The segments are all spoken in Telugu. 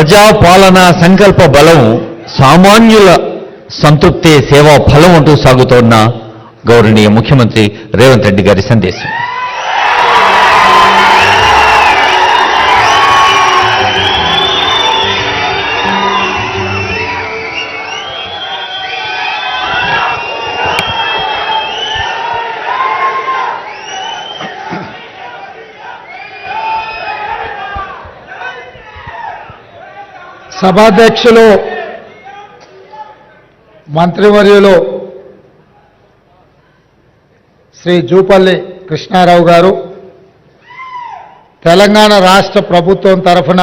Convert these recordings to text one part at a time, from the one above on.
ప్రజాపాలన సంకల్ప బలం సామాన్యుల సంతృప్తి సేవా ఫలం అంటూ సాగుతోన్న గౌరవనీయ ముఖ్యమంత్రి రేవంత్ రెడ్డి గారి సందేశం. సభాధ్యక్షులు మంత్రివర్యులు శ్రీ జూపల్లి కృష్ణారావు గారు తెలంగాణ రాష్ట్ర ప్రభుత్వం తరఫున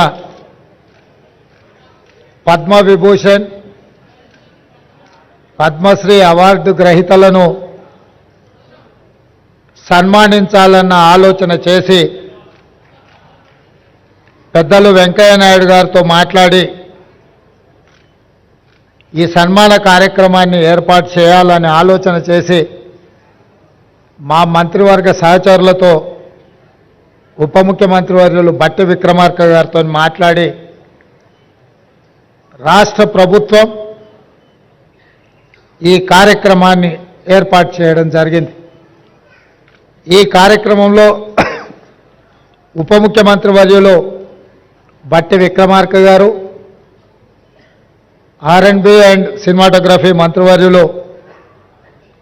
పద్మవిభూషణ్ పద్మశ్రీ అవార్డు గ్రహీతలను సన్మానించాలన్న ఆలోచన చేసి పెద్దలు వెంకయ్య నాయుడు గారితో మాట్లాడి ఈ సన్మాన కార్యక్రమాన్ని ఏర్పాటు చేయాలని ఆలోచన చేసి మా మంత్రివర్గ సహచరులతో ఉప ముఖ్యమంత్రి వర్యులు బట్టి విక్రమార్క గారితో మాట్లాడి రాష్ట్ర ప్రభుత్వం ఈ కార్యక్రమాన్ని ఏర్పాటు చేయడం జరిగింది. ఈ కార్యక్రమంలో ఉప ముఖ్యమంత్రి వర్యులు బట్టి విక్రమార్క గారు, R&B అండ్ సినిమాటోగ్రఫీ మంత్రివర్యులు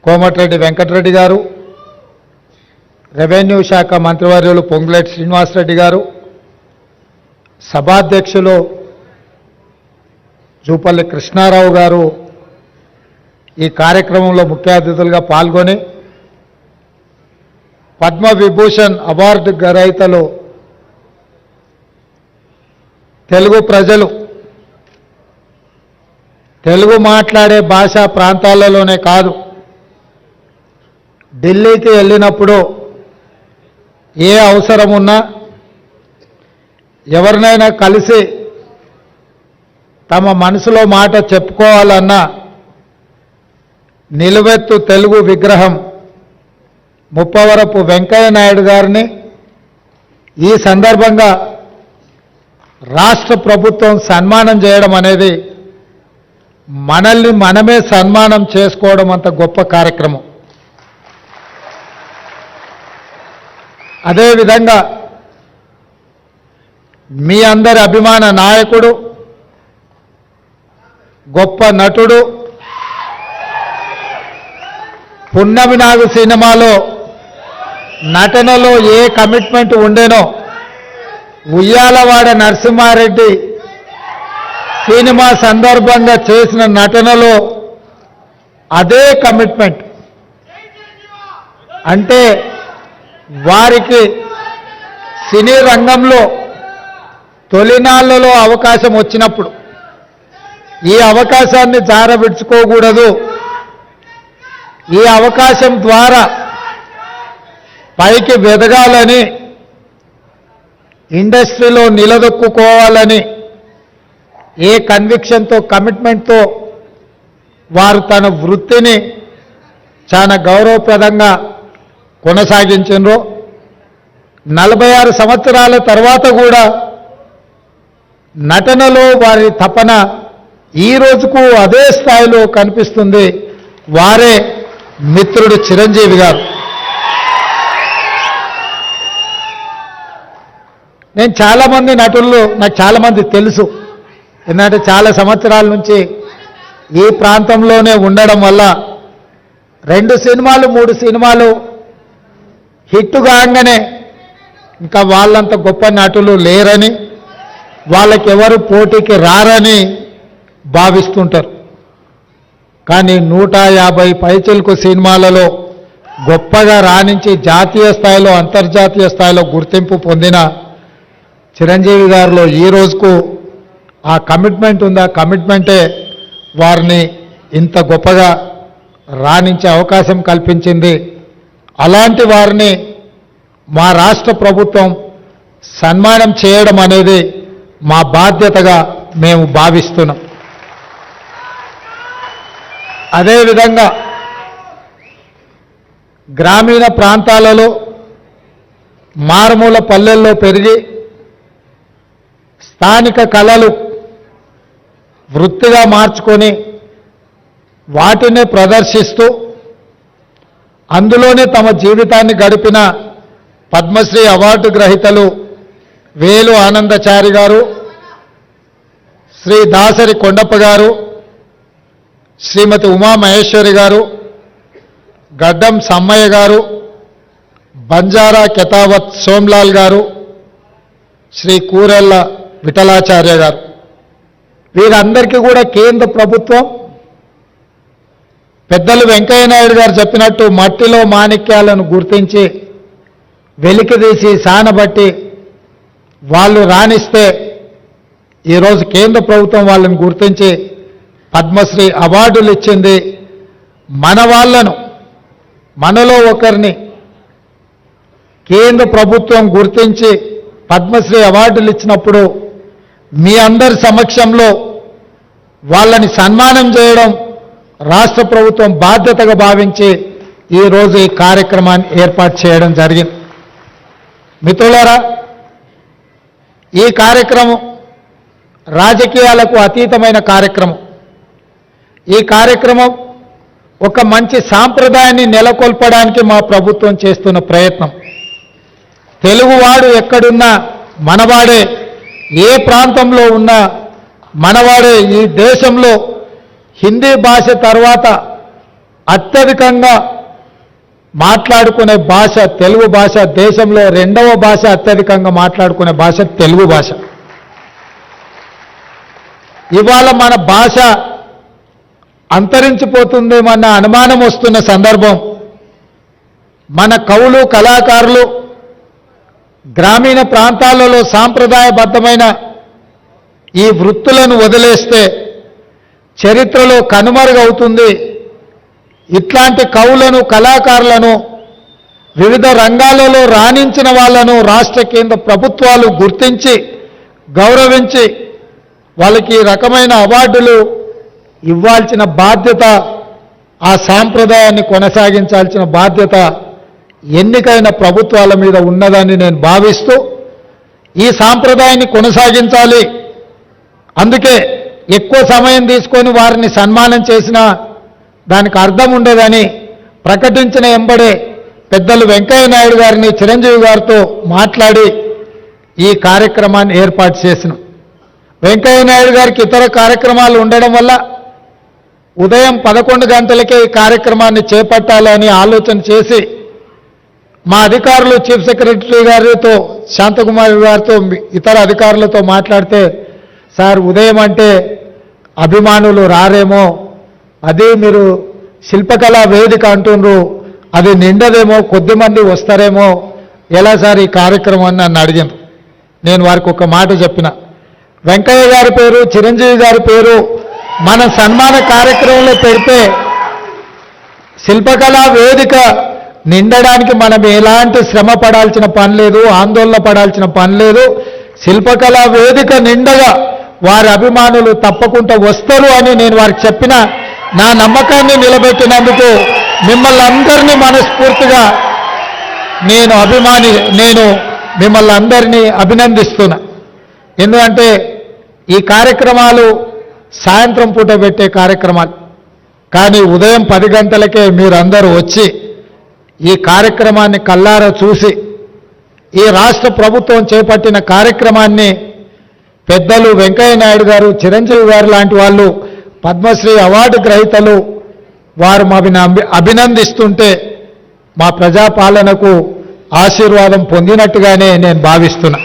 కోమటిరెడ్డి వెంకటరెడ్డి గారు, రెవెన్యూ శాఖ మంత్రివర్యులు పొంగులేటి శ్రీనివాసరెడ్డి గారు, సభాధ్యక్షులు జూపల్లి కృష్ణారావు గారు ఈ కార్యక్రమంలో ముఖ్య అతిథులుగా పాల్గొని పద్మవిభూషణ్ అవార్డు గ్రహీతలు తెలుగు ప్రజలు తెలుగు మాట్లాడే భాషా ప్రాంతాలలోనే కాదు, ఢిల్లీకి వెళ్ళినప్పుడు ఏ అవసరం ఉన్నా ఎవరినైనా కలిసి తమ మనసులో మాట చెప్పుకోవాలన్నా నిలువెత్తు తెలుగు విగ్రహం ముప్పవరపు వెంకయ్య నాయుడు గారిని ఈ సందర్భంగా రాష్ట్ర ప్రభుత్వం సన్మానం చేయడం అనేది మనల్ని మనమే సన్మానం చేసుకోవడం అంత గొప్ప కార్యక్రమం. అదేవిధంగా మీ అందరి అభిమాన నాయకుడు, గొప్ప నటుడు, పున్నమి నాగు సినిమాలో నటనలో a commitment ఉండేనో Uyyalawada Narasimha Reddy cinema సందర్భంగా చేసిన నటనలో అదే కమిట్మెంట్. అంటే వారికి సినీ రంగంలో తొలినాళ్లలో అవకాశం వచ్చినప్పుడు ఈ అవకాశాన్ని జారవిడ్చుకోకూడదు, ఈ అవకాశం ద్వారా పైకి వెదగాలని, ఇండస్ట్రీలో నిలదొక్కుకోవాలని ఏ కన్విక్షన్తో కమిట్మెంట్తో వారు తన వృత్తిని చాలా గౌరవప్రదంగా కొనసాగించారో 46 సంవత్సరాల తర్వాత కూడా నటనలో వారి తపన ఈ రోజుకు అదే స్థాయిలో కనిపిస్తుంది. వారే మిత్రుడు చిరంజీవి గారు. నేను చాలామంది నటులు నాకు చాలామంది తెలుసు, ఎందుకంటే చాలా సంవత్సరాల నుంచి ఈ ప్రాంతంలోనే ఉండడం వల్ల 2 సినిమాలు 3 సినిమాలు హిట్ కాగానే ఇంకా వాళ్ళంత గొప్ప నటులు లేరని, వాళ్ళకి ఎవరు పోటీకి రారని భావిస్తుంటారు. కానీ 150 పైచిలకు సినిమాలలో గొప్పగా రాణించి జాతీయ స్థాయిలో అంతర్జాతీయ స్థాయిలో గుర్తింపు పొందిన చిరంజీవి గారిలో ఈ రోజుకు ఆ కమిట్మెంట్ ఉంది. ఆ కమిట్మెంటే వారిని ఇంత గొప్పగా రాణించే అవకాశం కల్పించింది. అలాంటి వారిని మా రాష్ట్ర ప్రభుత్వం సన్మానం చేయడం అనేది మా బాధ్యతగా మేము భావిస్తున్నాం. అదేవిధంగా గ్రామీణ ప్రాంతాలలో మారుమూల పల్లెల్లో పెరిగి స్థానిక కళలు వృత్తిగా మార్చుకొని వాటిని ప్రదర్శిస్తూ అందులోనే తమ జీవితాన్ని గడిపిన పద్మశ్రీ అవార్డు గ్రహీతలు వేలు ఆనందచారి గారు, శ్రీ దాసరి కొండప్ప గారు, శ్రీమతి ఉమామహేశ్వరి గారు, గడ్డం సమ్మయ్య గారు, బంజారా కెతావత్ సోమ్లాల్ గారు, శ్రీ కూరెళ్ల విఠలాచార్య గారు, వీరందరికీ కూడా కేంద్ర ప్రభుత్వం పెద్దలు వెంకయ్య నాయుడు గారు చెప్పినట్టు మట్టిలో మాణిక్యాలను గుర్తించి వెలికితీసి సానబట్టి వాళ్ళు రాణిస్తే ఈరోజు కేంద్ర ప్రభుత్వం వాళ్ళని గుర్తించి పద్మశ్రీ అవార్డులు ఇచ్చింది. మన వాళ్ళను, మనలో ఒకరిని కేంద్ర ప్రభుత్వం గుర్తించి పద్మశ్రీ అవార్డులు ఇచ్చినప్పుడు మీ అందరి సమక్షంలో వాళ్ళని సన్మానం చేయడం రాష్ట్ర ప్రభుత్వం బాధ్యతగా భావించి ఈరోజు ఈ కార్యక్రమాన్ని ఏర్పాటు చేయడం జరిగింది. మిత్రులారా, ఈ కార్యక్రమం రాజకీయాలకు అతీతమైన కార్యక్రమం. ఈ కార్యక్రమం ఒక మంచి సాంప్రదాయాన్ని నెలకొల్పడానికి మా ప్రభుత్వం చేస్తున్న ప్రయత్నం. తెలుగువాడు ఎక్కడున్నా మనవాడే, ఏ ప్రాంతంలో ఉన్నా మనవాడే. ఈ దేశంలో హిందీ భాష తర్వాత అత్యధికంగా మాట్లాడుకునే భాష తెలుగు భాష. దేశంలో రెండవ భాష అత్యధికంగా మాట్లాడుకునే భాష తెలుగు భాష. ఇవాళ మన భాష అంతరించిపోతుందేమన్న అనుమానం వస్తున్న సందర్భం. మన కవులు, కళాకారులు గ్రామీణ ప్రాంతాలలో సాంప్రదాయబద్ధమైన ఈ వృత్తులను వదిలేస్తే చరిత్రలో కనుమరుగవుతుంది. ఇట్లాంటి కవులను, కళాకారులను, వివిధ రంగాలలో రాణించిన వాళ్ళను రాష్ట్ర కేంద్ర ప్రభుత్వాలు గుర్తించి గౌరవించి వాళ్ళకి ఈ రకమైన అవార్డులు ఇవ్వాల్సిన బాధ్యత, ఆ సాంప్రదాయాన్ని కొనసాగించాల్సిన బాధ్యత ఎన్నికైన ప్రభుత్వాల మీద ఉన్నదని నేను భావిస్తూ ఈ సాంప్రదాయాన్ని కొనసాగించాలి. అందుకే ఎక్కువ సమయం తీసుకొని వారిని సన్మానం చేసినా దానికి అర్థం ఉండదని ప్రకటించిన ఎంబడే పెద్దలు వెంకయ్య నాయుడు గారిని చిరంజీవి గారితో మాట్లాడి ఈ కార్యక్రమాన్ని ఏర్పాటు చేసినాం. వెంకయ్య నాయుడు గారికి ఇతర కార్యక్రమాలు ఉండడం వల్ల ఉదయం 11 గంటలకే ఈ కార్యక్రమాన్ని చేపట్టాలని ఆలోచన చేసి మా అధికారులు చీఫ్ సెక్రటరీ గారితో, శాంతకుమారి గారితో, ఇతర అధికారులతో మాట్లాడితే, సార్ ఉదయం అంటే అభిమానులు రారేమో, అది మీరు శిల్పకళా వేదిక అంటుండ్రు, అది నిండదేమో, కొద్దిమంది వస్తారేమో, ఎలా సార్ ఈ కార్యక్రమాన్ని నన్ను అడిగాను. నేను వారికి ఒక మాట చెప్పిన, వెంకయ్య గారి పేరు, చిరంజీవి గారి పేరు మన సన్మాన కార్యక్రమంలో పెడితే శిల్పకళా వేదిక నిండడానికి మనం ఎలాంటి శ్రమ పడాల్సిన పని లేదు, ఆందోళన పడాల్సిన పని లేదు. శిల్పకళా వేదిక నిండగా వారి అభిమానులు తప్పకుండా వస్తారు అని నేను వారికి చెప్పిన నా నమ్మకాన్ని నిలబెట్టినందుకు మిమ్మల్ని అందరినీ మనస్ఫూర్తిగా నేను మిమ్మల్ని అందరినీ అభినందిస్తున్నా. ఎందుకంటే ఈ కార్యక్రమాలు సాయంత్రం పూట పెట్టే కార్యక్రమాలు, కానీ ఉదయం 10 గంటలకే మీరందరూ వచ్చి ఈ కార్యక్రమాన్ని కల్లారా చూసి ఈ రాష్ట్ర ప్రభుత్వం చేపట్టిన కార్యక్రమాన్ని పెద్దలు వెంకయ్య నాయుడు గారు, చిరంజీవి గారు లాంటి వాళ్ళు పద్మశ్రీ అవార్డు గ్రహీతలు వారు మావిని అభినందిస్తుంటే మా ప్రజాపాలనకు ఆశీర్వాదం పొందినట్టుగానే నేను భావిస్తున్నా.